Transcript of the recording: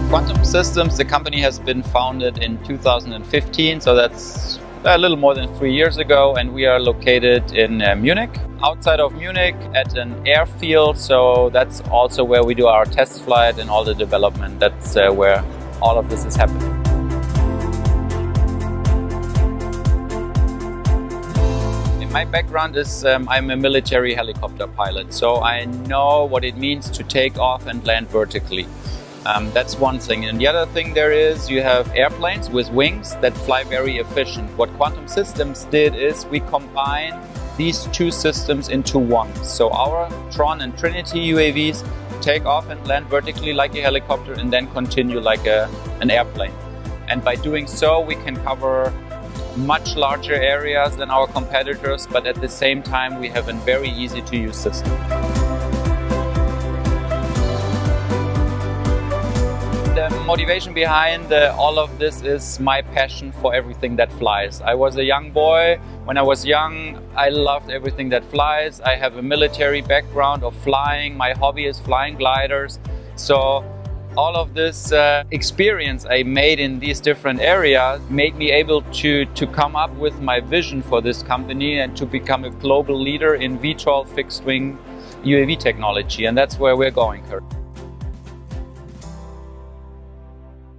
Quantum Systems, the company has been founded in 2015, so that's a little more than 3 years ago, and we are located in Munich. Outside of Munich at an airfield, so that's also where we do our test flight and all the development. That's where all of this is happening. My background is I'm a military helicopter pilot, so I know what it means to take off and land vertically. That's one thing. And the other thing there is you have airplanes with wings that fly very efficient. What Quantum Systems did is we combine these two systems into one. So our Tron and Trinity UAVs take off and land vertically like a helicopter and then continue like an airplane. And by doing so, we can cover much larger areas than our competitors, but at the same time, we have a very easy to use system. The motivation behind all of this is my passion for everything that flies. I was a young boy. When I was young, I loved everything that flies. I have a military background of flying. My hobby is flying gliders. So all of this experience I made in these different areas made me able to come up with my vision for this company and to become a global leader in VTOL fixed wing UAV technology. And that's where we're going currently.